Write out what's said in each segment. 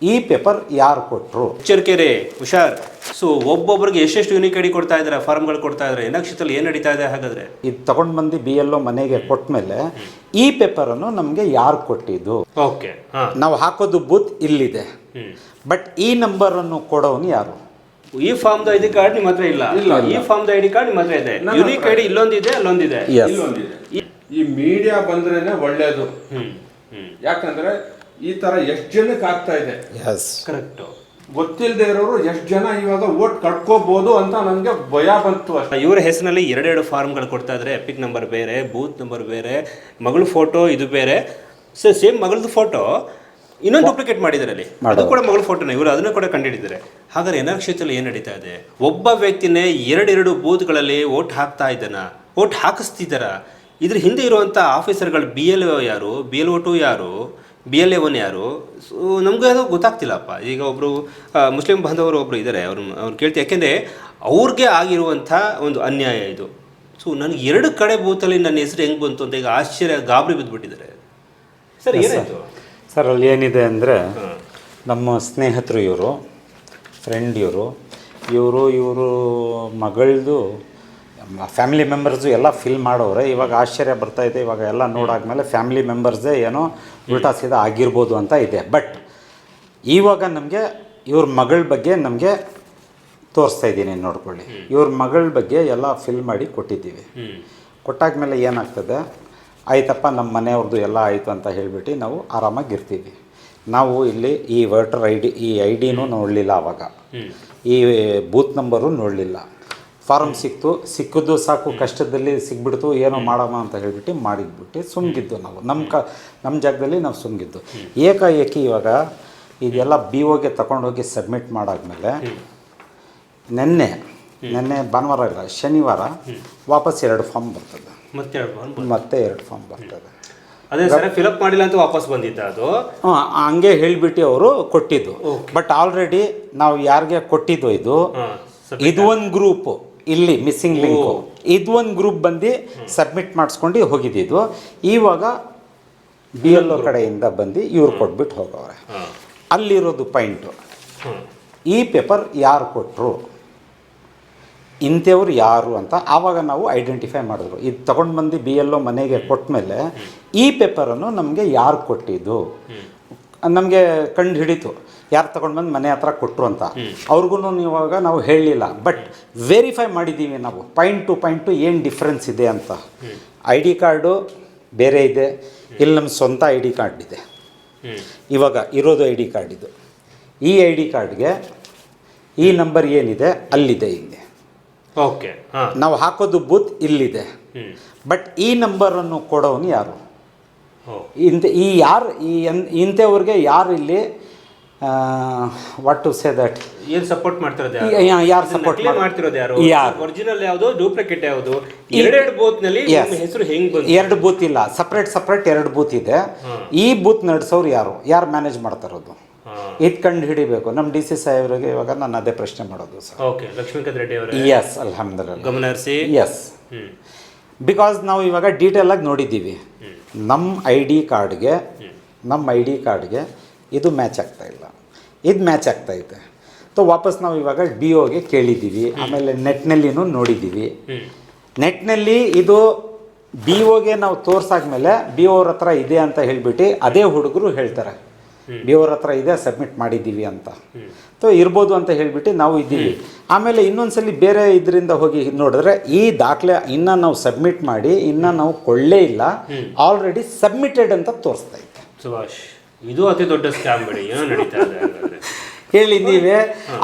ಈ ಪೇಪರ್ ಯಾರು ಕೊಟ್ಟರು? ಎಚ್ಚರಿಕೆರೆ ಹುಷಾರ್. ಸೊ ಒಬ್ಬೊಬ್ಬರಿಗೆ ಎಷ್ಟೆಷ್ಟು ಯೂನಿಕ್ ಐಡಿ ಕೊಡ್ತಾ ಇದ್ದಾರೆ, ಫಾರ್ಮ್ಗಳು ಕೊಡ್ತಾ ಇದ್ದಾರೆ, ನಕ್ಷತ್ರದಲ್ಲಿ ಏನು ನಡೀತಾ ಇದೆ ಹಾಗಾದರೆ? ಇದು ತಗೊಂಡು ಬಂದು BLO ಮನೆಗೆ ಕೊಟ್ಟ ಮೇಲೆ ಈ ಪೇಪರನ್ನು ನಮಗೆ ಯಾರು ಕೊಟ್ಟಿದ್ದು? ಓಕೆ, ನಾವು ಹಾಕೋದು ಬೂತ್ ಇಲ್ಲಿದೆ, ಬಟ್ ಈ ನಂಬರನ್ನು ಕೊಡೋನು ಯಾರು? ಈ ಫಾರ್ಮ್ದ ಐಡಿ ಕಾರ್ಡ್ ನಿಮ್ಮ ಹತ್ರ ಇಲ್ಲ, ಈ ಫಾರ್ಮ್ದ ಐಡಿ ಕಾರ್ಡ್ ನಿಮ್ಮ ಹತ್ರ ಇದೆ, ಯೂನಿಕ್ ಐಡಿ ಇಲ್ಲೊಂದಿದೆ ಅಲ್ಲೊಂದಿದೆ. ಈ ಮೀಡಿಯಾ ಬಂದ್ರೇನೆ ಒಳ್ಳೇದು. ಯಾಕಂದ್ರೆ ಈ ತರ ಎಷ್ಟು ಜನಕ್ಕೆ ಆಗ್ತಾ ಇದೆ. ಕರೆಕ್ಟ್. ಗೊತ್ತಿಲ್ಲದೆ ಇರೋರು ಎಷ್ಟು ಜನ ಇವಾಗ ವೋಟ್ ಕಟ್ಕೋಬಹುದು ಅಂತ ನನಗೆ ಭಯ ಬಂತು ಅಷ್ಟೇ. ಇವರ ಹೆಸರಿನಲ್ಲಿ ಎರಡೆರಡು ಫಾರ್ಮ್ಗಳು ಕೊಡ್ತಾ ಇದ್ರೆ, ಎಪಿಕ್ ನಂಬರ್ ಬೇರೆ, ಬೂತ್ ನಂಬರ್ ಬೇರೆ, ಮಗಳ ಫೋಟೋ ಇದು ಬೇರೆ. ಸೇಮ್ ಮಗಳದ್ದು ಫೋಟೋ ಇನ್ನೊಂದು ಡೂಪ್ಲಿಕೇಟ್ ಮಾಡಿದ್ದಾರೆ ಅಲ್ಲಿ, ಅದು ಕೂಡ ಮಗಳ ಫೋಟೋನ ಇವರು ಅದನ್ನು ಕೂಡ ಕಂಡುಹಿಡಿದ್ದಾರೆ. ಹಾಗಾದ್ರೆ ಕ್ಷೇತ್ರದಲ್ಲಿ ಏನು ನಡೀತಾ ಇದೆ? ಒಬ್ಬ ವ್ಯಕ್ತಿನೇ ಎರಡೆರಡು ಬೂತ್ಗಳಲ್ಲಿ ವೋಟ್ ಹಾಕ್ತಾ ಇದ್ದಾನ, ವೋಟ್ ಹಾಕಿಸ್ತಿದ್ದಾರ. ಇದ್ರ ಹಿಂದೆ ಇರುವಂಥ ಆಫೀಸರ್ಗಳು BLO ಯಾರು, BLO 2 ಯಾರು, BLA 1 ಯಾರು? ಸೊ ನಮ್ಗೆ ಅದು ಗೊತ್ತಾಗ್ತಿಲ್ಲಪ್ಪ. ಈಗ ಒಬ್ಬರು ಮುಸ್ಲಿಂ ಬಾಂಧವರು ಒಬ್ಬರು ಇದ್ದಾರೆ, ಅವ್ರು ಕೇಳ್ತೀವಿ, ಯಾಕೆಂದರೆ ಅವ್ರಿಗೆ ಆಗಿರುವಂಥ ಒಂದು ಅನ್ಯಾಯ ಇದು. ಸೊ ನನಗೆ ಎರಡು ಕಡೆ ಬೂತಲ್ಲಿ ನನ್ನ ಹೆಸರು ಹೆಂಗೆ ಬಂತು ಅಂತ ಈಗ ಆಶ್ಚರ್ಯ, ಗಾಬರಿ ಬಿದ್ದುಬಿಟ್ಟಿದ್ದಾರೆ. ಸರ್ ಏನಾಯಿತು ಸರ್? ಅಲ್ಲಿ ಏನಿದೆ ಅಂದರೆ, ನಮ್ಮ ಸ್ನೇಹಿತರು ಇವರು, ಫ್ರೆಂಡ್ ಇವರು ಮಗಳದು ಫ್ಯಾಮಿಲಿ ಮೆಂಬರ್ಸು ಎಲ್ಲ ಫಿಲ್ ಮಾಡೋರೆ. ಇವಾಗ ಆಶ್ಚರ್ಯ ಬರ್ತಾಯಿದೆ, ಇವಾಗ ಎಲ್ಲ ನೋಡಾದ್ಮೇಲೆ ಫ್ಯಾಮಿಲಿ ಮೆಂಬರ್ಸೇ ಏನೋ ಉಲ್ಟಾ ಸೀದಾ ಆಗಿರ್ಬೋದು ಅಂತ ಇದೆ. ಬಟ್ ಇವಾಗ ನಮಗೆ ಇವ್ರ ಮಗಳ ಬಗ್ಗೆ ನಮಗೆ ತೋರಿಸ್ತಾ ಇದ್ದೀನಿ, ನೋಡ್ಕೊಳ್ಳಿ. ಇವ್ರ ಮಗಳ ಬಗ್ಗೆ ಎಲ್ಲ ಫಿಲ್ ಮಾಡಿ ಕೊಟ್ಟಿದ್ದೀವಿ. ಕೊಟ್ಟಾದ್ಮೇಲೆ ಏನಾಗ್ತದೆ, ಆಯ್ತಪ್ಪ ನಮ್ಮ ಮನೆಯವ್ರದ್ದು ಎಲ್ಲ ಆಯಿತು ಅಂತ ಹೇಳಿಬಿಟ್ಟು ನಾವು ಆರಾಮಾಗಿರ್ತೀವಿ. ನಾವು ಇಲ್ಲಿ ಈ ವೋಟರ್ ಈ ಐಡಿನೂ ನೋಡಲಿಲ್ಲ, ಆವಾಗ ಈ ಬೂತ್ ನಂಬರು ನೋಡಲಿಲ್ಲ. ಫಾರಮ್ ಸಿಕ್ಕಿದ್ದು ಸಾಕು, ಕಷ್ಟದಲ್ಲಿ ಸಿಕ್ಬಿಡ್ತು, ಏನೋ ಮಾಡೋಣ ಅಂತ ಹೇಳಿಬಿಟ್ಟು ಮಾಡಿದ್ಬಿಟ್ಟು ಸುಮ್ಗಿದ್ದು ನಾವು ನಮ್ಮ ಜಾಗದಲ್ಲಿ ನಾವು ಸುಮ್ಗಿದ್ದು. ಏಕಾಏಕಿ ಇವಾಗ ಇದೆಲ್ಲ BOಗೆ ತಗೊಂಡೋಗಿ ಸಬ್ಮಿಟ್ ಮಾಡಾದ್ಮೇಲೆ ನೆನ್ನೆ ಭಾನುವಾರ ಇಲ್ಲ, ಶನಿವಾರ ವಾಪಸ್ 2 ಫಾರ್ಮ್ ಬರ್ತದೆ, ಮತ್ತೆ 2 ಫಾರ್ಮ್ ಬರ್ತದೆ. ಅದೇ ಸರ್, ಫಿಲಪ್ ಮಾಡಿಲ್ಲ ಅಂತ ವಾಪಸ್ ಬಂದಿದ್ದ ಅದು? ಹಂಗೆ ಹೇಳಿಬಿಟ್ಟು ಅವರು ಕೊಟ್ಟಿದ್ದು. ಬಟ್ ಆಲ್ರೆಡಿ ನಾವು ಯಾರಿಗೆ ಕೊಟ್ಟಿದ್ದು ಇದು ಒಂದು ಗ್ರೂಪು, ಇಲ್ಲಿ ಮಿಸ್ಸಿಂಗ್ ಲಿಂಕು, ಇದು ಒಂದು ಗ್ರೂಪ್ ಬಂದು ಸಬ್ಮಿಟ್ ಮಾಡಿಸ್ಕೊಂಡು ಹೋಗಿದ್ದಿದ್ದು. ಇವಾಗ BLO ಕಡೆಯಿಂದ ಬಂದು ಇವ್ರು ಕೊಟ್ಬಿಟ್ಟು ಹೋಗವ್ರೆ. ಅಲ್ಲಿರೋದು ಪಾಯಿಂಟು, ಈ ಪೇಪರ್ ಯಾರು ಕೊಟ್ಟರು, ಇಂಥವ್ರು ಯಾರು ಅಂತ ಆವಾಗ ನಾವು ಐಡೆಂಟಿಫೈ ಮಾಡಿದ್ರು. ಇದು ತಗೊಂಡು ಬಂದು BLO ಮನೆಗೆ ಕೊಟ್ಟ ಮೇಲೆ ಈ ಪೇಪರನ್ನು ನಮಗೆ ಯಾರು ಕೊಟ್ಟಿದ್ದು ನಮಗೆ ಕಂಡು ಹಿಡಿತು, ಯಾರು ತಗೊಂಡು ಬಂದು ಮನೆ ಹತ್ರ ಕೊಟ್ಟರು ಅಂತ. ಅವ್ರಿಗೂ ಇವಾಗ ನಾವು ಹೇಳಲಿಲ್ಲ, ಬಟ್ ವೆರಿಫೈ ಮಾಡಿದ್ದೀವಿ ನಾವು ಪಾಯಿಂಟ್ ಟು ಪಾಯಿಂಟು ಏನು ಡಿಫ್ರೆನ್ಸ್ ಇದೆ ಅಂತ. ID ಕಾರ್ಡು ಬೇರೆ ಇದೆ, ಇಲ್ಲಿ ನಮ್ಮ ಸ್ವಂತ ID ಕಾರ್ಡ್ ಇದೆ. ಇವಾಗ ಇರೋದು ID ಕಾರ್ಡ್ ಇದು. ಈ ID ಕಾರ್ಡ್ಗೆ ಈ ನಂಬರ್ ಏನಿದೆ ಅಲ್ಲಿದೆ, ಇಲ್ಲಿ ಓಕೆ. ನಾವು ಹಾಕೋದು ಬೂತ್ ಇಲ್ಲಿದೆ, ಬಟ್ ಈ ನಂಬರನ್ನು ಕೊಡೋನು ಯಾರು? ಇಂಥವ್ರಿಗೆ ಯಾರು ಇಲ್ಲಿ ವಾಟ್ ಟು ಸೇ ದಟ್, ಏನು ಸಪೋರ್ಟ್ ಮಾಡ್ತಿರೋದು ಯಾರು ಸಪೋರ್ಟ್ ಮಾಡ್ತಿರೋದು ಯಾರು? ಒರಿಜಿನಲ್ ಯಾವುದು, ಡೂಪ್ಲಿಕೇಟ್ ಯಾವುದು? ಎರಡೆರಡು ಬೂತ್ ನಲ್ಲಿ ಹೆಸರು ಹೆಂಗ್ ಬಂತು? 2 ಬೂತ್ ಇಲ್ಲ, ಸಪ್ರೇಟ್ 2 ಬೂತ್ ಇದೆ. ಈ ಬೂತ್ ನಡೆಸೋರು ಯಾರು ಮ್ಯಾನೇಜ್ ಮಾಡ್ತಾ ಇರೋದು? ಇದು ಕಂಡು ಹಿಡಿಬೇಕು. ನಮ್ಮ DC ಸಾಹೇಬರಿಗೆ ಇವಾಗ ನಾನು ಅದೇ ಪ್ರಶ್ನೆ ಮಾಡೋದು ಸರ್. ಓಕೆ, ಲಕ್ಷ್ಮೀಕಾಂತ್ ರೆಡ್ಡಿ ಅವರು. ಎಸ್, ಅಲ್ಹಮ್ದುಲಿಲ್ಲಾಹ್, ಗಮನ ಹರಿಸಿ. ಎಸ್, ಬಿಕಾಸ್ ನಾವು ಇವಾಗ ಡೀಟೇಲಾಗಿ ನೋಡಿದ್ದೀವಿ. ನಮ್ಮ ID ಕಾರ್ಡ್ಗೆ ಇದು ಮ್ಯಾಚ್ ಆಗ್ತಾ ಇಲ್ಲ, ಇದು ಮ್ಯಾಚ್ ಆಗ್ತಾಯಿದೆ. ಸೊ ವಾಪಸ್ ನಾವು ಇವಾಗ BOಗೆ ಕೇಳಿದ್ದೀವಿ, ಆಮೇಲೆ ನೆಟ್ನಲ್ಲಿನೂ ನೋಡಿದ್ದೀವಿ. ನೆಟ್ನಲ್ಲಿ ಇದು BOಗೆ ನಾವು ತೋರ್ಸಾದ್ಮೇಲೆ BO ಅವ್ರ ಹತ್ರ ಇದೆ ಅಂತ ಹೇಳಿಬಿಟ್ಟು ಅದೇ ಹುಡುಗರು ಹೇಳ್ತಾರೆ, BO ಅವ್ರ ಹತ್ರ ಇದೆ, ಸಬ್ಮಿಟ್ ಮಾಡಿದ್ದೀವಿ ಅಂತ. ಸೊ ಇರ್ಬೋದು ಅಂತ ಹೇಳಿಬಿಟ್ಟು ನಾವು ಇದ್ದೀವಿ. ಆಮೇಲೆ ಇನ್ನೊಂದ್ಸಲಿ ಬೇರೆ ಇದರಿಂದ ಹೋಗಿ ನೋಡಿದ್ರೆ ಈ ದಾಖಲೆ ಇನ್ನೂ ನಾವು ಸಬ್ಮಿಟ್ ಮಾಡಿ ಇನ್ನೂ ನಾವು ಕೊಳ್ಳೇ ಇಲ್ಲ, ಆಲ್ರೆಡಿ ಸಬ್ಮಿಟೆಡ್ ಅಂತ ತೋರಿಸ್ತಾ ಇದ್ದೆ. ಸುಭಾಷ್, ಇದು ಅತಿ ದೊಡ್ಡ ಸ್ಕ್ಯಾಮ್ ಬಿಡಿ, ಏನೋ ನಡೀತಾ ಇದೆ ಹೇಳಿ ನೀವೇ.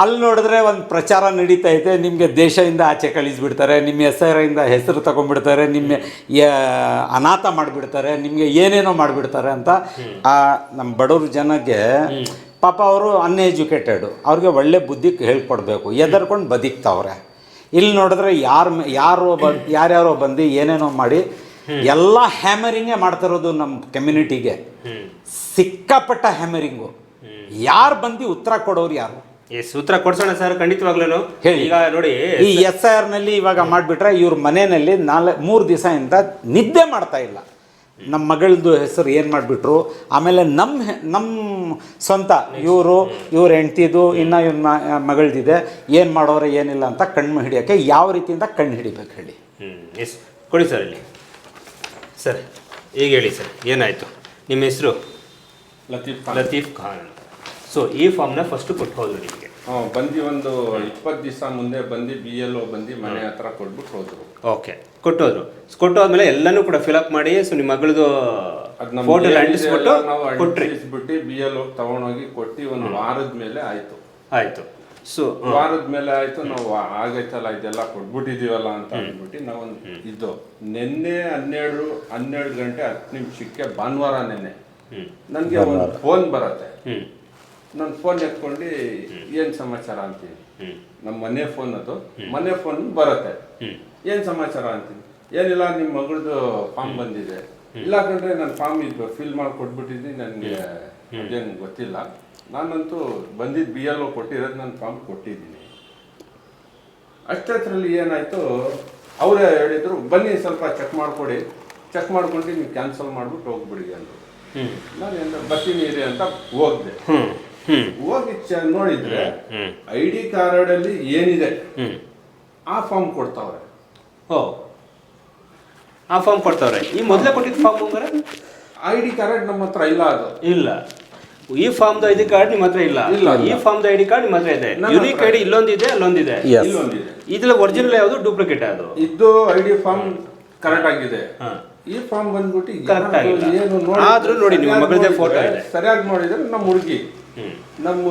ಅಲ್ಲಿ ನೋಡಿದ್ರೆ ಒಂದು ಪ್ರಚಾರ ನಡೀತಾ ಇದೆ, ನಿಮಗೆ ದೇಶದಿಂದ ಆಚೆ ಕಳಿಸ್ಬಿಡ್ತಾರೆ, ನಿಮ್ಮ ಹೆಸರು ತಗೊಂಡ್ಬಿಡ್ತಾರೆ, ನಿಮ್ಮ ಅನಾಥ ಮಾಡಿಬಿಡ್ತಾರೆ, ನಿಮಗೆ ಏನೇನೋ ಮಾಡಿಬಿಡ್ತಾರೆ ಅಂತ. ನಮ್ಮ ಬಡವ್ರ ಜನಕ್ಕೆ ಪಾಪ ಅವರು ಅನ್ಎಜುಕೇಟೆಡು, ಅವ್ರಿಗೆ ಒಳ್ಳೆ ಬುದ್ಧಿ ಹೇಳ್ಕೊಡ್ಬೇಕು, ಎದರ್ಕೊಂಡು ಬದುಕ್ತಾವ್ರೆ. ಇಲ್ಲಿ ನೋಡಿದ್ರೆ ಯಾರ್ಯಾರೋ ಬಂದು ಏನೇನೋ ಮಾಡಿ ಎಲ್ಲ ಹ್ಯಾಮರಿಂಗೇ ಮಾಡ್ತಿರೋದು. ನಮ್ಮ ಕಮ್ಯುನಿಟಿಗೆ ಸಿಕ್ಕಾಪಟ್ಟ ಹ್ಯಾಮರಿಂಗು. ಯಾರು ಬಂದು ಉತ್ತರ ಕೊಡೋರು ಯಾರು? ಉತ್ತರ ಕೊಡ್ಸೋಣ ಸರ್, ಖಂಡಿತವಾಗ್ಲೂ ಹೇಳಿ. ಈಗ ನೋಡಿ, ಈ SIR ನಲ್ಲಿ ಇವಾಗ ಮಾಡಿಬಿಟ್ರೆ ಇವ್ರ ಮನೆಯಲ್ಲಿ 3 ದಿವಸದಿಂದ ನಿದ್ದೆ ಮಾಡ್ತಾ ಇಲ್ಲ. ನಮ್ಮ ಮಗಳದ್ದು ಹೆಸರು ಏನು ಮಾಡಿಬಿಟ್ರು, ಆಮೇಲೆ ನಮ್ಮ ಸ್ವಂತ ಇವ್ರ ಹೆಂಡ್ತಿದು ಇನ್ನು ಇವ್ನ ಮಗಳದಿದೆ, ಏನು ಮಾಡೋರೆ ಏನಿಲ್ಲ ಅಂತ ಕಣ್ಣು ಹಿಡಿಯೋಕ್ಕೆ ಯಾವ ರೀತಿಯಿಂದ ಕಣ್ಣು ಹಿಡಿಬೇಕು ಹೇಳಿ. ಎಸ್ ಕೊಡಿ ಸರ್ ಇಲ್ಲಿ. ಸರ್ ಈಗ ಹೇಳಿ ಸರ್, ಏನಾಯಿತು? ನಿಮ್ಮ ಹೆಸರು? ಲತೀಫ್ ಖಾನ್. ಸೊ ಈ ಫಾರ್ಮ್ನ ಫಸ್ಟು ಕೊಟ್ಟು ಹೋದ್ರು ನಿಮಗೆ? ಬಂದು ಒಂದು 20 ದಿವಸ ಮುಂದೆ ಬಂದು BLO ಬಂದು ಮನೆ ಹತ್ರ ಕೊಟ್ಬಿಟ್ಟು ಹೋದ್ರು. ಓಕೆ, ಕೊಟ್ಟೋದ್ಮೇಲೆ ಎಲ್ಲನೂ ಕೂಡ ಫಿಲಪ್ ಮಾಡಿ ಸೊ ನಿಮ್ಮ ಮಗಳದು ಫೋಟೋ ಅಂಟಿಸ್ಬಿಟ್ಟು ಕೊಟ್ರಿ? ಬಿಟ್ಟು BLO ತಗೊಂಡೋಗಿ ಕೊಟ್ಟು ಒಂದು ವಾರದ ಮೇಲೆ ಆಯ್ತು. ಸೊ ವಾರದ ಮೇಲೆ ಆಯ್ತು, ನಾವು ಆಗೈತಲ್ಲ ಇದೆಲ್ಲ ಕೊಟ್ಬಿಟ್ಟಿದೀವಲ್ಲ ಅಂತ ಅಂದ್ಬಿಟ್ಟು ನಾವೊಂದು ಇದು ನಿನ್ನೆ 12 ಗಂಟೆ 10 ನಿಮಿಷಕ್ಕೆ ಭಾನುವಾರ ನೆನ್ನೆ ನನಗೆ ಒಂದು ಫೋನ್ ಬರುತ್ತೆ. ನಾನು ಫೋನ್ ಎತ್ಕೊಂಡು ಏನು ಸಮಾಚಾರ ಅಂತೀನಿ. ನಮ್ಮ ಮನೆ ಫೋನ್, ಅದು ಮನೆ ಫೋನ್ ಬರುತ್ತೆ. ಏನು ಸಮಾಚಾರ ಅಂತೀನಿ. ಏನಿಲ್ಲ, ನಿಮ್ಮ ಮಗಳದು ಫಾರ್ಮ್ ಬಂದಿದೆ. ಇಲ್ಲ ಕಂಡ್ರೆ ನಾನು ಫಾರ್ಮ್ ಇದು ಫಿಲ್ ಮಾಡಿ ಕೊಟ್ಬಿಟ್ಟಿದ್ದೀನಿ, ನನಗೆ ಅದೇನು ಗೊತ್ತಿಲ್ಲ. ನಾನಂತೂ ಬಂದಿದ್ದು BLO ಕೊಟ್ಟಿರೋದು ನನ್ನ ಫಾರ್ಮ್ ಕೊಟ್ಟಿದ್ದೀನಿ. ಅಷ್ಟರಲ್ಲಿ ಏನಾಯಿತು, ಅವರೇ ಹೇಳಿದರು ಬನ್ನಿ ಸ್ವಲ್ಪ ಚೆಕ್ ಮಾಡಿಕೊಡಿ, ಚೆಕ್ ಮಾಡ್ಕೊಂಡು ನೀವು ಕ್ಯಾನ್ಸಲ್ ಮಾಡಿಬಿಟ್ಟು ಹೋಗ್ಬಿಡಿ ಅಂದರು. ನಾನು ಬರ್ತೀನಿ ಇರಿ ಅಂತ ಹೋಗಿದೆ. ಹೋಗಿ ನೋಡಿದ್ರೆ ID ಕಾರ್ಡಲ್ಲಿ ಏನಿದೆ ಆ ಫಾರ್ಮ್ ಕೊಡ್ತಾವ್ರೆ. ಆ ಫಾರ್ಮ್ ಕೊಡ್ತಾವ್ರೆ. ಈ ಮೊದಲೇ ಕೊಟ್ಟಿದ್ದ ಫಾರ್ಮ್ ಅಂದ್ರೆ ID ಕಾರ್ಡ್ ನಮ್ಮ ಹತ್ರ ಇಲ್ಲ. ಅದು ಇಲ್ಲ. ಈ ಫಾರ್ಮ್ದು ID ಕಾರ್ಡ್ ನಿಮ್ಮ ಹತ್ರ ಇಲ್ಲ. ಈ ಫಾರ್ಮ್ದು ID ಕಾರ್ಡ್ ನಿಮ್ಮ ಹತ್ರ ಇದೆ. Unique ID ಇಲ್ಲೊಂದಿದೆ, ಅಲ್ಲೊಂದಿದೆ. ಇದ್ರಲ್ಲಿ ಒರಿಜಿನಲ್ ಯಾವುದು, ಡೂಪ್ಲಿಕೇಟ್ ಅದು? ಇದು ID ಫಾರ್ಮ್ ಕರೆಕ್ಟ್ ಆಗಿದೆ. ಈ ಫಾರ್ಮ್ ಬಂದ್ಬಿಟ್ಟು ಕರೆಕ್ಟ್ ಆಗಿಲ್ಲ. ಆದ್ರೂ ನೋಡಿ ನಿಮ್ಮ ಮಗಳದೇ ಫೋಟೋ ಇದೆ. ಸರಿಯಾಗಿ ನೋಡಿದ್ರೆ ನಮ್ಮ ಹುಡುಗಿ, ನಮ್ಮ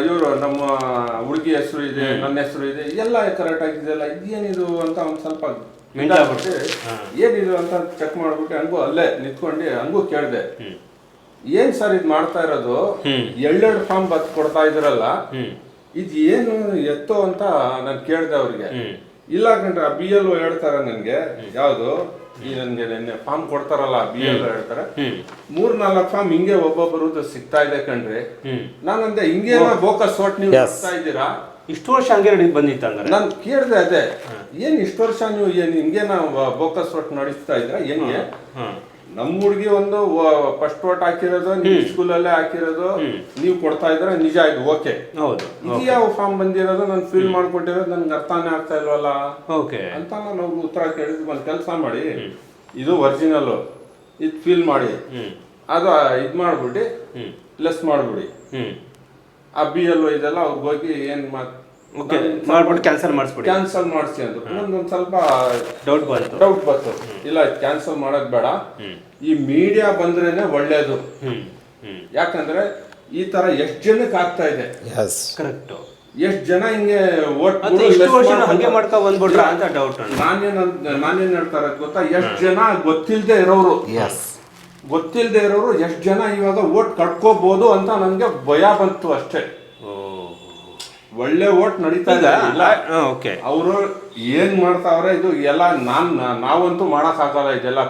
ಇವರು, ನಮ್ಮ ಹುಡುಗಿ ಹೆಸರು ಇದೆ, ನನ್ನ ಹೆಸರು ಇದೆ, ಎಲ್ಲ ಕರೆಕ್ಟ್ ಆಗಿದೆಯಲ್ಲ, ಇದೇನಿದು ಅಂತ ಒಂದು ಸ್ವಲ್ಪ ಏನಿದು ಅಂತ ಚೆಕ್ ಮಾಡ್ಬಿಟ್ಟು ಹಂಗೂ ಅಲ್ಲೇ ನಿಂತ್ಕೊಂಡು ಹಂಗೂ ಕೇಳಿದೆ, ಏನ್ ಸರ್ ಇದು ಮಾಡ್ತಾ ಇರೋದು, 2 ಫಾರ್ಮ್ ಕೊಡ್ತಾ ಇದ್ರಲ್ಲ, ಇದು ಏನು ಎತ್ತೋ ಅಂತ ನಾನು ಕೇಳಿದೆ ಅವ್ರಿಗೆ. ಇಲ್ಲ ಕಂಡ್ರೆ BLO ಹೇಳ್ತಾರ ನನ್ಗೆ, ಯಾವ್ದು ಈ ನನ್ಗೆ ನಿನ್ನೆ ಫಾರ್ಮ್ ಕೊಡ್ತಾರಲ್ಲ BLO ಹೇಳ್ತಾರೆ, 3-4 ಫಾರ್ಮ್ ಹಿಂಗೆ ಒಬ್ಬೊಬ್ಬರು ಸಿಗ್ತಾ ಇದೆ ಕಣ್ರಿ. ನಾನಂದೆ ಹಿಂಗೇನ ಬೋಕಸ್ ಹೊಟ್ ನೀವು ಸಿಗ್ತಾ ಇದ್ದೀರಾ, ಇಷ್ಟು ವರ್ಷ ಹಂಗೆ ಬಂದಿತ್ತು ಅಂದ್ರೆ ನಾನು ಕೇಳಿದೆ. ಅದೇ ಏನ್ ಇಷ್ಟು ವರ್ಷ ನೀವು ಏನ್ ಹಿಂಗೇನ ಬೋಕಸ್ ಹೊಟ್ ನಡೆಸ್ತಾ ಇದ್ರ ಹೆಂಗೆ? ನಮ್ಮ ಹುಡುಗಿ ಒಂದು ಫಸ್ಟ್ ಓಟ್ ಹಾಕಿರೋದು ನೀವು ಸ್ಕೂಲಲ್ಲೇ ಹಾಕಿರೋದು, ನೀವು ಕೊಡ್ತಾ ಇದ್ರೆ ನಿಜ, ಇದು ಓಕೆ. ಹೌದು. ಇದು ಯಾವ ಫಾರ್ಮ್ ಬಂದಿರೋದು, ನಾನು ಫಿಲ್ ಮಾಡ್ಕೊಟ್ಟಿರೋದು ನನ್ಗೆ ಅರ್ಥನೇ ಆಗ್ತಾ ಇಲ್ವಲ್ಲ ಅಂತ ನಾನು ಅವ್ರಿಗೆ ಉತ್ತರ ಕೇಳಿದ್ವಿ. ಒಂದು ಕೆಲಸ ಮಾಡಿ, ಇದು ಒರಿಜಿನಲ್, ಇದು ಫಿಲ್ ಮಾಡಿ, ಅದು ಇದು ಮಾಡ್ಬಿಟ್ಟು ಪ್ಲಸ್ ಮಾಡ್ಬಿಡಿ, ಆ BLO ಇದೆಲ್ಲ ಅವ್ರಿಗೆ ಹೋಗಿ ಏನ್ ಮಾಡ್ಬಿಟ್ಟು ಕ್ಯಾನ್ಸಲ್ ಮಾಡಿಸಿ ಅಂದ್ರು. ನಂದೊಂದು ಸ್ವಲ್ಪ ಡೌಟ್ ಬಂತು. ಇಲ್ಲ, ಕ್ಯಾನ್ಸಲ್ ಮಾಡೋದ್ ಬೇಡ, ಈ ಮೀಡಿಯಾ ಬಂದ್ರೇನೆ ಒಳ್ಳೇದು. ಯಾಕಂದ್ರೆ ಈ ತರ ಎಷ್ಟ್ ಜನಕ್ಕೆ ಆಗ್ತಾ ಇದೆ. ಕರೆಕ್ಟ್. ಎಷ್ಟ್ ಜನ ಹಿಂಗೆ ಓಟ್ ಹಂಗೆ ಮಾಡ್ಕೊ ಬಂದ್ಬಿಟ್ರ ಅಂತ ಡೌಟ್. ನಾನೇನ್ ಹೇಳ್ತಾರೆ ಗೊತ್ತಾ, ಎಷ್ಟ್ ಜನ ಗೊತ್ತಿಲ್ದೆ ಇರೋರು ಎಷ್ಟ್ ಜನ ಇವಾಗ ಓಟ್ ಕಟ್ಕೋಬಹುದು ಅಂತ ನನ್ಗೆ ಭಯ ಬಂತು ಅಷ್ಟೇ. ಒಳ್ಳೆ ಓಟ್ ನಡೀತಾ ಇಲ್ಲ. ಅವರು ಏನ್ ಮಾಡ್ತಾವ್ರೆ ಇದು ಎಲ್ಲ ನಾವಂತೂ ಮಾಡಕ್ ಆಗಲ್ಲ. ಇದೆಲ್ಲ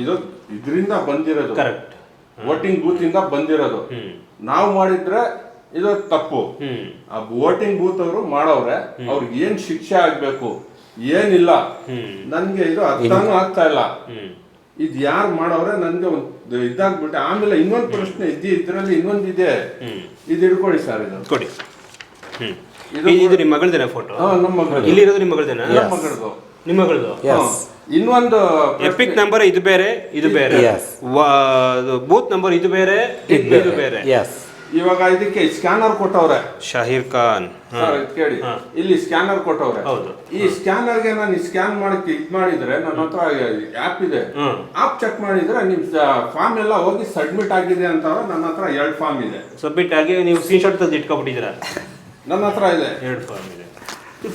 ಇದು ಇದರಿಂದ ಬಂದಿರೋದು, ಕರೆಕ್ಟ್, ವೋಟಿಂಗ್ ಬೂತ್ ಇಂದ ಬಂದಿರೋದು. ನಾವು ಮಾಡಿದ್ರೆ ಇದು ತಪ್ಪು. ಆ ವೋಟಿಂಗ್ ಬೂತ್ ಅವರು ಮಾಡವ್ರೆ, ಅವ್ರಿಗೆ ಏನ್ ಶಿಕ್ಷೆ ಆಗ್ಬೇಕು ಏನಿಲ್ಲ, ನನ್ಗೆ ಇದು ಅರ್ಥನೂ ಆಗ್ತಾ ಇಲ್ಲ. ಇದು ಯಾರು ಮಾಡವ್ರೆ ನನ್ಗೆ ಒಂದು ಇದಾಗ್ಬಿಟ್ಟೆ. ಆಮೇಲೆ ಇನ್ನೊಂದು ಪ್ರಶ್ನೆ ಇದ್ರಲ್ಲಿ ಇನ್ನೊಂದಿದೆ, ಇದು ಹಿಡ್ಕೊಳ್ಳಿ ಸರ್. ಇದು ಕೊಡಿ. ಇದು ನಿಮ್ಮ ಮಗಳದೇನಾ ಫೋಟೋ? ನಮ್ಮ ಮಗಳು. ಇಲ್ಲಿರೋದು ನಿಮ್ಮ ಮಗಳದೇನಾ? ನಿಮ್ಮ ಮಗಳದು. ಇನ್ನೊಂದು ಎಪಿಕ್ ನಂಬರ್ ಇದು ಬೇರೆ, ಇದು ಬೇರೆ, ಬೂತ್ ನಂಬರ್ ಇದು ಬೇರೆ, ಇದು ಬೇರೆ. ಇವಾಗ ಇದಕ್ಕೆ ಸ್ಕ್ಯಾನರ್ ಕೊಟ್ಟವ್ರೆ ಶಾಹಿರ್ ಖಾನ್. ಕೇಳಿ, ಇಲ್ಲಿ ಸ್ಕ್ಯಾನರ್ ಕೊಟ್ಟವ್ರೆ. ಈ ಸ್ಕ್ಯಾನರ್ಗೆ ನಾನು ಸ್ಕ್ಯಾನ್ ಮಾಡಕ್ಕೆ ಇದ್ ಮಾಡಿದ್ರೆ, ನನ್ನ ಹತ್ರ ಆಪ್ ಇದೆ, ಆಪ್ ಚೆಕ್ ಮಾಡಿದ್ರೆ ನಿಮ್ ಫಾರ್ಮ್ ಎಲ್ಲ ಹೋಗಿ ಸಬ್ಮಿಟ್ ಆಗಿದೆ ಅಂತ. ನನ್ನ ಹತ್ರ 2 ಫಾರ್ಮ್ ಇದೆ, ಸಬ್ಮಿಟ್ ಆಗಿ ನೀವು ಸ್ಕ್ರೀನ್ಶಾಟ್ ತೆಗೆದು ಇಟ್ಕೊಬಿಟ್ಟಿದ್ದೀರಾ? ನನ್ನ ಹತ್ರ ಇದೆ 2 ಫಾರ್ಮ್ ಇದೆ.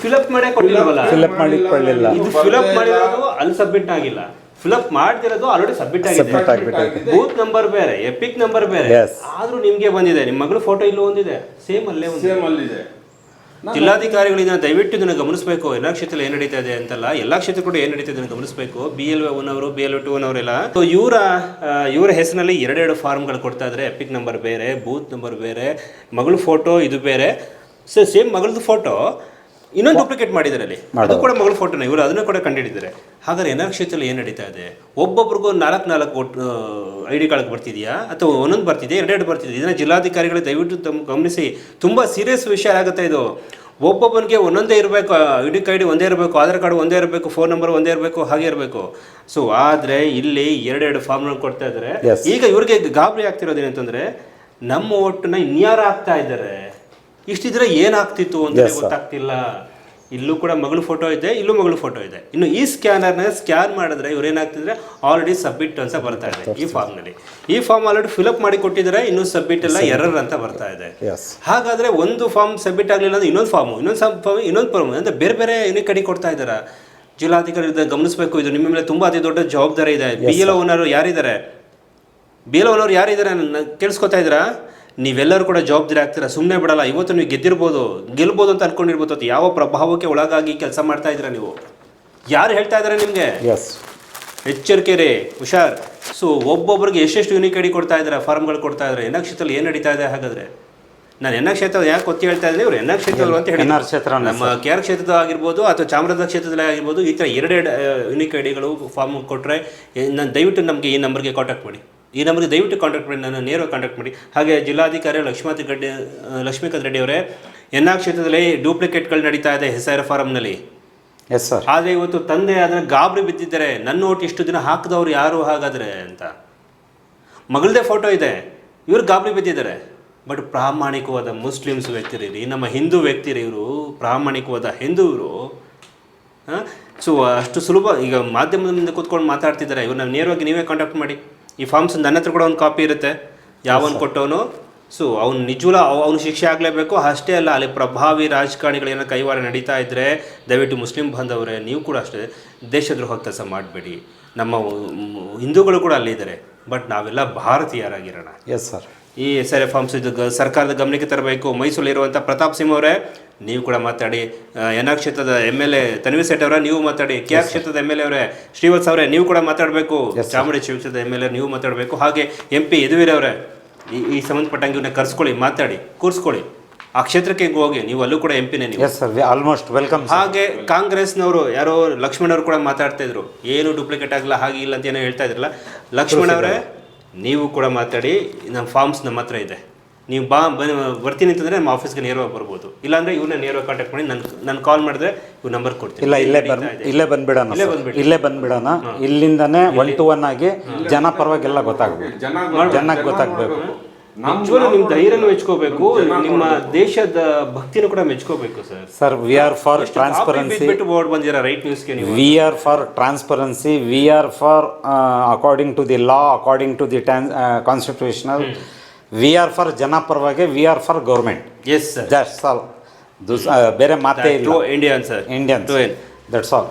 ಫಿಲಪ್ ಮಾಡೇ ಕೊಟ್ಟಿಲ್ವಲ್ಲ? ಫಿಲಪ್ ಮಾಡಿಕೊಳ್ಳಿಲ್ಲ. ಇದು ಫಿಲಪ್ ಮಾಡಿರೋದು ಅಲ್ಲಿ ಸಬ್ಮಿಟ್ ಆಗಿಲ್ಲ, ಫಿಲಪ್ ಮಾಡ್ತಿರೋದು ಆಲ್ರೆಡಿ ಸಬ್ಮಿಟ್ ಆಗಿದೆ. ಬೂತ್ ನಂಬರ್ ಬೇರೆ, ಎಪಿಕ್ ನಂಬರ್ ಬೇರೆ, ಆದ್ರೂ ನಿಮ್ಗೆ ಬಂದಿದೆ. ನಿಮ್ಮ ಮಗಳು ಫೋಟೋ ಇಲ್ಲೂ ಒಂದಿದೆ, ಸೇಮ್ ಅಲ್ಲಿದೆ. ಜಿಲ್ಲಾಧಿಕಾರಿಗಳು ಇದನ್ನ ದಯವಿಟ್ಟು ಇದನ್ನು ಗಮನಿಸಬೇಕು. ಎಲ್ಲ ಕ್ಷೇತ್ರದಲ್ಲಿ ಏನು ನಡೀತಾ ಇದೆ ಅಂತಲ್ಲ, ಎಲ್ಲ ಕ್ಷೇತ್ರ ಕೂಡ ಏನು ನಡೀತಾ ಇದೆ ಅಂತ ಗಮನಿಸಬೇಕು. BLO 1 ಅವರು, BLO 2 ಅವರೆಲ್ಲ ಇವರ ಹೆಸರಿನಲ್ಲಿ 2 ಫಾರ್ಮ್ಗಳು ಕೊಡ್ತಾ ಇದ್ರೆ, ಎಪಿಕ್ ನಂಬರ್ ಬೇರೆ, ಬೂತ್ ನಂಬರ್ ಬೇರೆ, ಮಗಳು ಫೋಟೋ ಇದು ಬೇರೆ. ಸೇಮ್ ಮಗಳದ್ದು ಫೋಟೋ ಇನ್ನೊಂದು ಡೂಪ್ಲಿಕೇಟ್ ಮಾಡಿದ್ದಾರೆ ಅಲ್ಲಿ, ಅದು ಕೂಡ ಮಗಳ ಫೋಟೋನ ಇವರು ಅದನ್ನು ಕೂಡ ಕಂಡುಹಿಡಿದ್ದಾರೆ. ಹಾಗಾದ್ರೆ ಎನ್ಆರ್ ಕ್ಷೇತ್ರದಲ್ಲಿ ಏನು ನಡೀತಾ ಇದೆ? ಒಬ್ಬೊಬ್ರಿಗೂ 4 ID ಕಾರ್ಡ್ ಬರ್ತಿದೆಯಾ ಅಥವಾ ಒಂದೊಂದು ಬರ್ತಿದೆ, 2 ಬರ್ತಿದೆ? ಇದನ್ನ ಜಿಲ್ಲಾಧಿಕಾರಿಗಳು ದಯವಿಟ್ಟು ಗಮನಿಸಿ. ತುಂಬ ಸೀರಿಯಸ್ ವಿಷಯ ಆಗುತ್ತೆ ಇದು. ಒಬ್ಬೊಬ್ಬನಿಗೆ ಒಂದೊಂದೇ ಇರಬೇಕು, ID ಕಾರ್ಡ್ ಒಂದೇ ಇರಬೇಕು, ಆಧಾರ್ ಕಾರ್ಡ್ ಒಂದೇ ಇರಬೇಕು, ಫೋನ್ ನಂಬರ್ ಒಂದೇ ಇರಬೇಕು, ಹಾಗೆ ಇರಬೇಕು. ಸೊ ಆದರೆ ಇಲ್ಲಿ 2 ಫಾರ್ಮ್ಗಳನ್ನು ಕೊಡ್ತಾ ಇದ್ದಾರೆ. ಈಗ ಇವ್ರಿಗೆ ಗಾಬರಿ ಆಗ್ತಿರೋದು ಏನಂತಂದ್ರೆ, ನಮ್ಮ ಓಟನ್ನ ಇನ್ಯಾರು ಆಗ್ತಾ ಇದ್ದಾರೆ, ಇಷ್ಟಿದ್ರೆ ಏನಾಗ್ತಿತ್ತು ಅಂತ ಗೊತ್ತಾಗ್ತಿಲ್ಲ. ಇಲ್ಲೂ ಕೂಡ ಮಗಳು ಫೋಟೋ ಇದೆ, ಇಲ್ಲೂ ಮಗಳು ಫೋಟೋ ಇದೆ. ಇನ್ನು ಈ ಸ್ಕ್ಯಾನರ್ನ ಸ್ಕ್ಯಾನ್ ಮಾಡಿದ್ರೆ ಇವ್ರು ಏನಾಗ್ತಿದ್ರೆ ಆಲ್ರೆಡಿ ಸಬ್ಮಿಟ್ ಅಂತ ಬರ್ತಾ ಇದೆ ಈ ಫಾರ್ಮ್ನಲ್ಲಿ. ಈ ಫಾರ್ಮ್ ಆಲ್ರೆಡಿ ಫಿಲ್ಅಪ್ ಮಾಡಿ ಕೊಟ್ಟಿದ್ದಾರೆ, ಇನ್ನೂ ಸಬ್ಮಿಟ್ ಎಲ್ಲ ಎರರ್ ಅಂತ ಬರ್ತಾ ಇದೆ. ಹಾಗಾದ್ರೆ ಒಂದು ಫಾರ್ಮ್ ಸಬ್ಮಿಟ್ ಆಗಲಿಲ್ಲ ಅಂದ್ರೆ ಇನ್ನೊಂದು ಫಾರ್ಮ್ ಅಂದ್ರೆ ಬೇರೆ ಬೇರೆ ಯೂನಿಕ್ ಐಡಿ ಕೊಡ್ತಾ ಇದ್ದಾರೆ. ಜಿಲ್ಲಾಧಿಕಾರಿ ಗಮನಿಸಬೇಕು, ಇದು ನಿಮ್ಮ ಮೇಲೆ ತುಂಬಾ ಅತಿ ದೊಡ್ಡ ಜವಾಬ್ದಾರಿ ಇದೆ. BLO ಓನರ್ ಯಾರಿದ್ದಾರೆ, BLO ಓನರ್ ಯಾರಿದ್ದಾರೆ ಕೇಳಿಸ್ಕೊತಾ ಇದ್ದೀರಾ? ನೀವೆಲ್ಲರೂ ಕೂಡ ಜವಾಬ್ದಾರಿ ಆಗ್ತೀರಾ, ಸುಮ್ಮನೆ ಬಿಡಲ್ಲ. ಇವತ್ತು ನೀವು ಗೆಲ್ಬೋದು ಅಂತ ಅನ್ಕೊಂಡಿರ್ಬೋದು. ಯಾವ ಪ್ರಭಾವಕ್ಕೆ ಒಳಗಾಗಿ ಕೆಲಸ ಮಾಡ್ತಾ ಇದ್ದೀರಾ ನೀವು? ಯಾರು ಹೇಳ್ತಾ ಇದ್ದಾರೆ ನಿಮಗೆ? ಎಚ್ಚರಿಕೆ ರೀ, ಹುಷಾರ್. ಸೊ ಒಬ್ಬೊಬ್ಬರಿಗೆ ಎಷ್ಟೆಷ್ಟು ಯೂನಿಕ್ ಐಡಿ ಕೊಡ್ತಾ ಇದ್ದಾರೆ, ಫಾರ್ಮ್ಗಳು ಕೊಡ್ತಾ ಇದ್ದಾರೆ. ಎನ್ಆರ್ ಕ್ಷೇತ್ರದಲ್ಲಿ ಏನು ನಡೀತಾ ಇದೆ? ಹಾಗಾದ್ರೆ ನಾನು ಎನ್ಆರ್ ಕ್ಷೇತ್ರ ಯಾಕೆ ಒತ್ತಿ ಹೇಳ್ತಾ ಇದ್ದೀನಿ, ಇವರು ಎನ್ಆರ್ ಕ್ಷೇತ್ರದವರು ಅಂತ ಹೇಳಿ ನಮ್ಮ KR ಕ್ಷೇತ್ರದ ಆಗಿರ್ಬೋದು ಅಥವಾ ಚಾಮರಾಜನಗರ ಕ್ಷೇತ್ರದಲ್ಲಿ ಆಗಿರ್ಬೋದು, ಈ ಥರ 2 ಯೂನಿಕ್ ಐಡಿಗಳು ಫಾರ್ಮ್ ಕೊಟ್ಟರೆ ನಾನು ದಯವಿಟ್ಟು ನಮಗೆ ಈ ನಂಬರ್ಗೆ ಕಾಂಟ್ಯಾಕ್ಟ್ ಮಾಡಿ. ಈ ನಂಬರ್ಗೆ ದಯವಿಟ್ಟು ಕಾಂಟ್ಯಾಕ್ಟ್ ಮಾಡಿ, ನಾನು ನೇರವಾಗಿ ಕಾಂಟ್ಯಾಕ್ಟ್ ಮಾಡಿ. ಹಾಗೆ ಜಿಲ್ಲಾಧಿಕಾರಿ ಲಕ್ಷ್ಮೀಕಾಂತ್ ರೆಡ್ಡಿ ಅವರೇ, ಎನ್ಆರ್ ಕ್ಷೇತ್ರದಲ್ಲಿ ಡೂಪ್ಲಿಕೇಟ್ಗಳು ನಡೀತಾ ಇದೆ SIR ಫಾರಮ್ನಲ್ಲಿ. ಆದರೆ ಇವತ್ತು ತಂದೆ ಅದನ್ನು ಗಾಬರಿ ಬಿದ್ದಿದ್ದಾರೆ, ನನ್ನ ಓಟ್ ಇಷ್ಟು ದಿನ ಹಾಕಿದವ್ರು ಯಾರು ಹಾಗಾದರೆ ಅಂತ. ಮಗಳದೇ ಫೋಟೋ ಇದೆ, ಇವ್ರು ಗಾಬರಿ ಬಿದ್ದಿದ್ದಾರೆ. ಬಟ್ ಪ್ರಾಮಾಣಿಕವಾದ ಮುಸ್ಲಿಮ್ಸ್ ವ್ಯಕ್ತಿರಿ, ನಮ್ಮ ಹಿಂದೂ ವ್ಯಕ್ತಿರಿ, ಇವರು ಪ್ರಾಮಾಣಿಕವಾದ ಹಿಂದೂ ಇವರು. ಸೊ ಅಷ್ಟು ಸುಲಭ. ಈಗ ಮಾಧ್ಯಮದಿಂದ ಕೂತ್ಕೊಂಡು ಮಾತಾಡ್ತಿದ್ದಾರೆ, ಇವ್ರು ನಾವು ನೇರವಾಗಿ ನೀವೇ ಕಾಂಟ್ಯಾಕ್ಟ್ ಮಾಡಿ. ಈ ಫಾರ್ಮ್ಸ್ ನನ್ನ ಹತ್ರ ಕೂಡ ಒಂದು ಕಾಪಿ ಇರುತ್ತೆ, ಯಾವನು ಕೊಟ್ಟವನು. ಸೊ ಅವ್ನು ನಿಜವಲ್ಲ ಅವ್ನು ಶಿಕ್ಷೆ ಆಗಲೇಬೇಕು. ಅಷ್ಟೇ ಅಲ್ಲ, ಅಲ್ಲಿ ಪ್ರಭಾವಿ ರಾಜಕಾರಣಿಗಳೇನೋ ಕೈವಾರ ನಡೀತಾ ಇದ್ದರೆ ದಯವಿಟ್ಟು ಮುಸ್ಲಿಂ ಬಾಂಧವರೇ ನೀವು ಕೂಡ ಅಷ್ಟೇ ದೇಶದ್ರೋಹ ಕೆಲಸ ಮಾಡಬೇಡಿ. ನಮ್ಮ ಹಿಂದೂಗಳು ಕೂಡ ಅಲ್ಲಿದ್ದಾರೆ, ಬಟ್ ನಾವೆಲ್ಲ ಭಾರತೀಯರಾಗಿರೋಣ. ಈ SIR ಫಾರ್ಮ್ಸ್ ಇದು ಸರ್ಕಾರದ ಗಮನಕ್ಕೆ ತರಬೇಕು. ಮೈಸೂರಲ್ಲಿರುವಂಥ ಪ್ರತಾಪ್ ಸಿಂಹ ಅವರೇ ನೀವು ಕೂಡ ಮಾತಾಡಿ. ಎನ್ಆರ್ ಕ್ಷೇತ್ರದ MLA ತನ್ವೀರ್ ಸೇಠ್ ಅವರೇ ನೀವು ಮಾತಾಡಿ. KR ಕ್ಷೇತ್ರದ MLA ಅವರೇ ಶ್ರೀವತ್ಸ ಅವರೇ ನೀವು ಕೂಡ ಮಾತಾಡಬೇಕು. ಚಾಮುಂಡಿ ಕ್ಷೇತ್ರದ MLA ನೀವು ಮಾತಾಡಬೇಕು. ಹಾಗೆ MP ಯದುವೀರ್ ಅವರೇ ಈ ಸಂಬಂಧಪಟ್ಟಂಗೆ ಇವನ್ನ ಕರ್ಸ್ಕೊಳ್ಳಿ, ಮಾತಾಡಿ, ಕೂರಿಸ್ಕೊಳ್ಳಿ. ಆ ಕ್ಷೇತ್ರಕ್ಕೆ ಹೋಗಿ, ನೀವು ಅಲ್ಲೂ ಕೂಡ MP ನೇ ನೀವು. Almost welcome. ಹಾಗೆ ಕಾಂಗ್ರೆಸ್ನವರು ಯಾರೋ ಲಕ್ಷ್ಮಣ್ ಅವರು ಕೂಡ ಮಾತಾಡ್ತಾ ಇದ್ರು, ಏನು ಡೂಪ್ಲಿಕೇಟ್ ಆಗಲ್ಲ ಹಾಗೆ ಇಲ್ಲ ಅಂತ ಏನೋ ಹೇಳ್ತಾ ಇದ್ರಲ್ಲ. ಲಕ್ಷ್ಮಣ್ ಅವರೇ ನೀವು ಕೂಡ ಮಾತಾಡಿ. ನಮ್ಮ ಫಾರ್ಮ್ಸ್ ನಮ್ಮ ಹತ್ರ ಇದೆ, ನೀವು ಬರ್ತೀನಿ ಅಂತಂದರೆ ನಮ್ಮ ಆಫೀಸ್ಗೆ ನೇರವಾಗಿ ಬರ್ಬೋದು. ಇಲ್ಲಾಂದರೆ ಇವ್ರನ್ನ ನೇರವಾಗಿ ಕಾಂಟ್ಯಾಕ್ಟ್ ಮಾಡಿ ನಾನು ಕಾಲ್ ಮಾಡಿದ್ರೆ ಇವ್ರು ನಂಬರ್ ಕೊಡ್ತೀನಿ. ಇಲ್ಲೇ ಬಂದ್ಬಿಡೋಣ. ಇಲ್ಲಿಂದನೇ 1 to 1 ಆಗಿ ಜನ ಪರವಾಗೆಲ್ಲ ಗೊತ್ತಾಗಬೇಕು, ಜನಕ್ಕೆ ಗೊತ್ತಾಗಬೇಕು. ನಿಮ್ಮ ಧೈರ್ಯನೂ ಮೆಚ್ಕೋಬೇಕು, ನಿಮ್ಮ ದೇಶದ ಭಕ್ತಿನೂ ಕೂಡ ಮೆಚ್ಕೋಬೇಕು sir. We are for transparency. Right ನ್ಯೂಸ್ಗೆ we are for transparency. We are for according to the law, according to the constitutional. We are for ಜನ ಪರವಾಗಿ, we are for government. Yes sir, that's all. ಬೇರೆ ಮಾತೇ ಇಲ್ಲ. Indian sir, Indian, that's all.